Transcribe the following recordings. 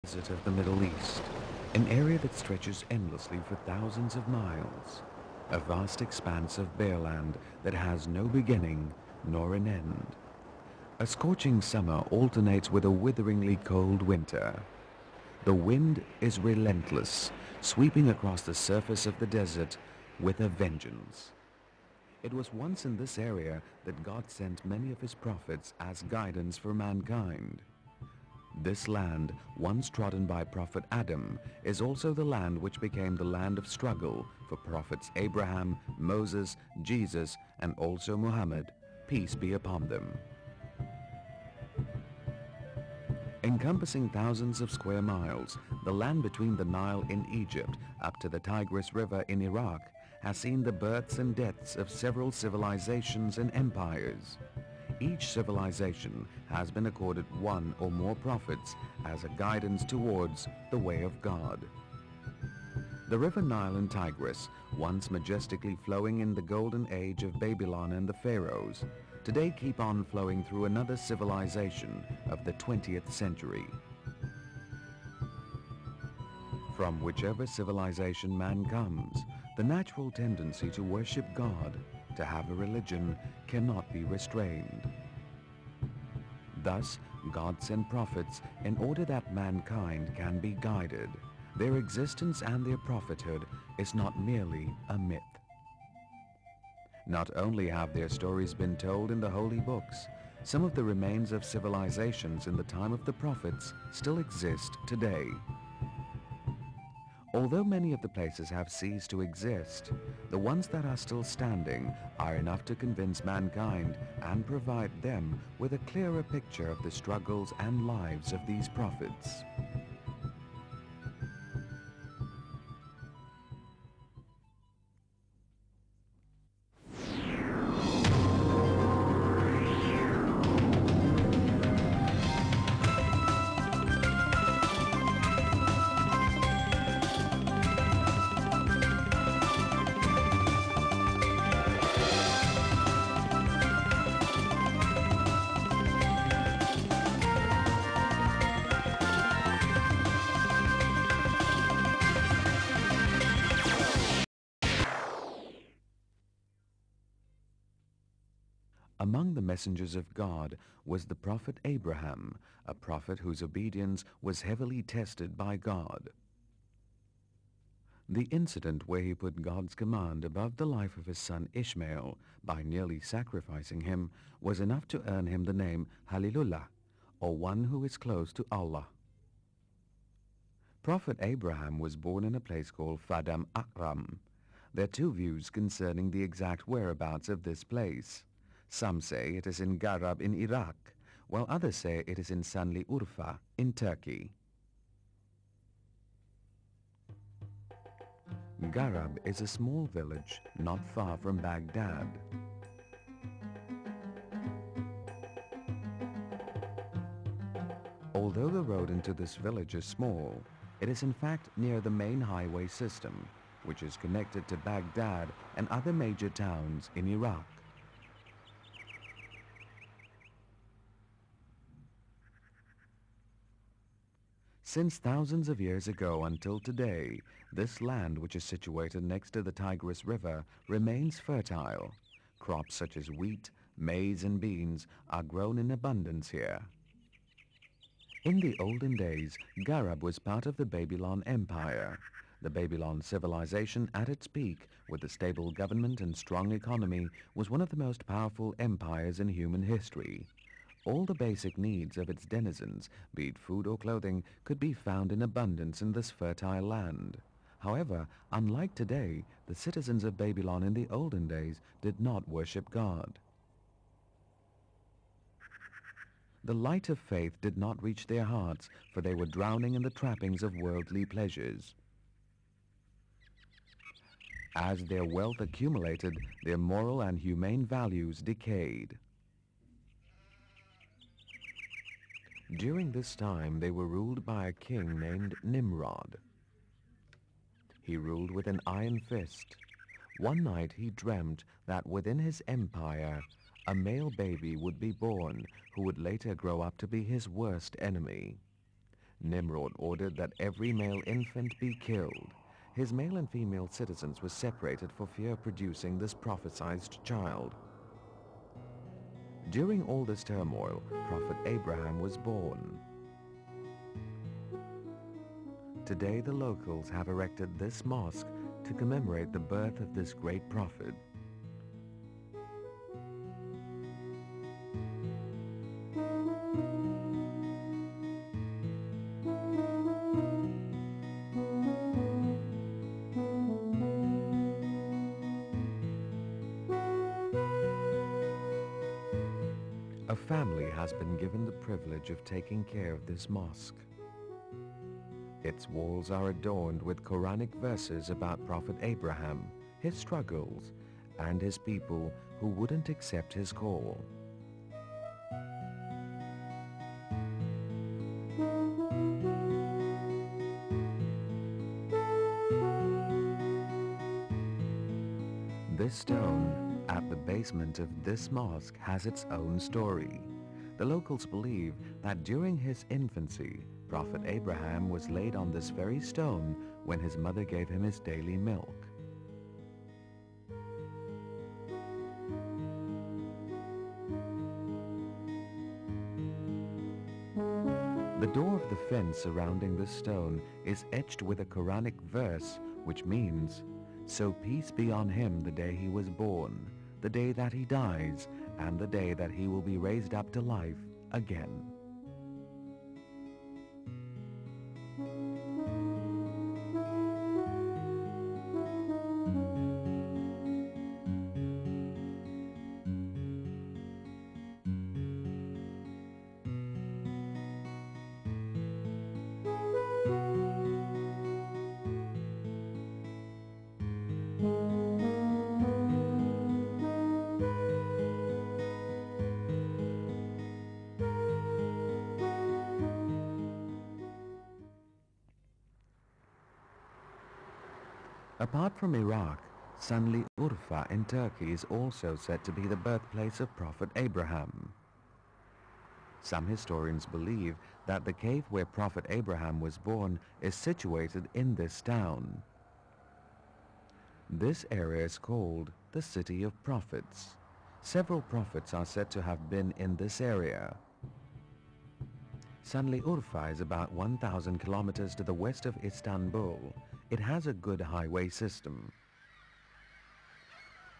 desert of the Middle East, an area that stretches endlessly for thousands of miles, a vast expanse of bare land that has no beginning nor an end. A scorching summer alternates with a witheringly cold winter. The wind is relentless, sweeping across the surface of the desert with a vengeance. It was once in this area that God sent many of his prophets as guidance for mankind. This land, once trodden by Prophet Adam, is also the land which became the land of struggle for prophets Abraham, Moses, Jesus, and also Muhammad, peace be upon them. Encompassing thousands of square miles, the land between the Nile in Egypt up to the Tigris River in Iraq has seen the births and deaths of several civilizations and empires. Each civilization has been accorded one or more prophets as a guidance towards the way of God. The river Nile and Tigris, once majestically flowing in the golden age of Babylon and the pharaohs, today keep on flowing through another civilization of the 20th century. From whichever civilization man comes, the natural tendency to worship God, to have a religion, cannot be restrained. Thus, God sent prophets in order that mankind can be guided. Their existence and their prophethood is not merely a myth. Not only have their stories been told in the holy books, some of the remains of civilizations in the time of the prophets still exist today. Although many of the places have ceased to exist, the ones that are still standing are enough to convince mankind and provide them with a clearer picture of the struggles and lives of these prophets. Among the messengers of God was the prophet Abraham, a prophet whose obedience was heavily tested by God. The incident where he put God's command above the life of his son Ishmael by nearly sacrificing him was enough to earn him the name Halilullah, or one who is close to Allah. Prophet Abraham was born in a place called Fadam Akram. There are two views concerning the exact whereabouts of this place. Some say it is in Garab in Iraq, while others say it is in Sanli Urfa in Turkey. Garab is a small village not far from Baghdad. Although the road into this village is small, it is in fact near the main highway system, which is connected to Baghdad and other major towns in Iraq. Since thousands of years ago until today, this land, which is situated next to the Tigris River, remains fertile. Crops such as wheat, maize and beans are grown in abundance here. In the olden days, Garab was part of the Babylon Empire. The Babylon civilization at its peak, with a stable government and strong economy, was one of the most powerful empires in human history. All the basic needs of its denizens, be it food or clothing, could be found in abundance in this fertile land. However, unlike today, the citizens of Babylon in the olden days did not worship God. The light of faith did not reach their hearts, for they were drowning in the trappings of worldly pleasures. As their wealth accumulated, their moral and humane values decayed. During this time, they were ruled by a king named Nimrod. He ruled with an iron fist. One night he dreamt that within his empire, a male baby would be born who would later grow up to be his worst enemy. Nimrod ordered that every male infant be killed. His male and female citizens were separated for fear of producing this prophesied child. During all this turmoil, Prophet Abraham was born. Today the locals have erected this mosque to commemorate the birth of this great prophet. A family has been given the privilege of taking care of this mosque. Its walls are adorned with Quranic verses about Prophet Abraham, his struggles, and his people who wouldn't accept his call. This stone at the basement of this mosque has its own story. The locals believe that during his infancy, Prophet Abraham was laid on this very stone when his mother gave him his daily milk. The door of the fence surrounding this stone is etched with a Quranic verse which means, "So peace be on him the day he was born, the day that he dies, and the day that he will be raised up to life again." Apart from Iraq, Sanliurfa in Turkey is also said to be the birthplace of Prophet Abraham. Some historians believe that the cave where Prophet Abraham was born is situated in this town. This area is called the City of Prophets. Several prophets are said to have been in this area. Sanliurfa is about 1,000 kilometers to the west of Istanbul. It has a good highway system.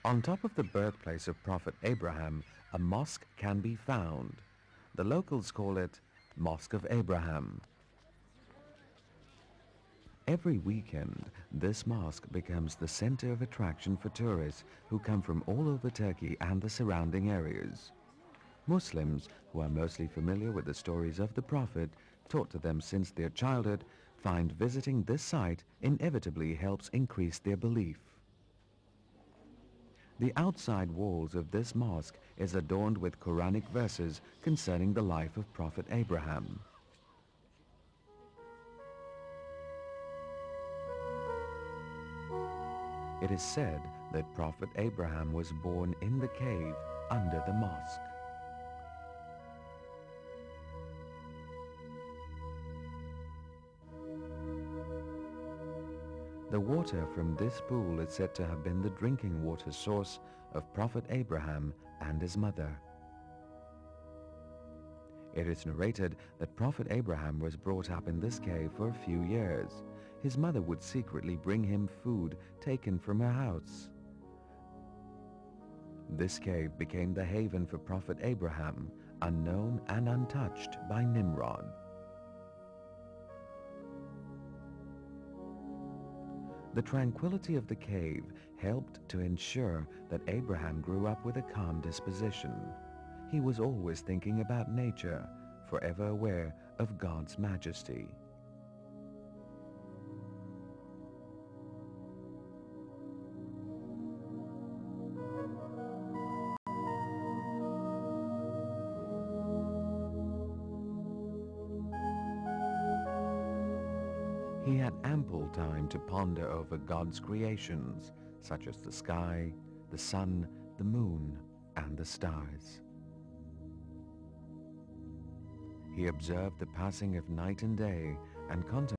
On top of the birthplace of Prophet Abraham, a mosque can be found. The locals call it Mosque of Abraham. Every weekend, this mosque becomes the center of attraction for tourists who come from all over Turkey and the surrounding areas. Muslims, who are mostly familiar with the stories of the Prophet, taught to them since their childhood, find visiting this site inevitably helps increase their belief. The outside walls of this mosque is adorned with Quranic verses concerning the life of Prophet Abraham. It is said that Prophet Abraham was born in the cave under the mosque. The water from this pool is said to have been the drinking water source of Prophet Abraham and his mother. It is narrated that Prophet Abraham was brought up in this cave for a few years. His mother would secretly bring him food taken from her house. This cave became the haven for Prophet Abraham, unknown and untouched by Nimrod. The tranquility of the cave helped to ensure that Abraham grew up with a calm disposition. He was always thinking about nature, forever aware of God's majesty. He had ample time to ponder over God's creations, such as the sky, the sun, the moon, and the stars. he observed the passing of night and day and contemplated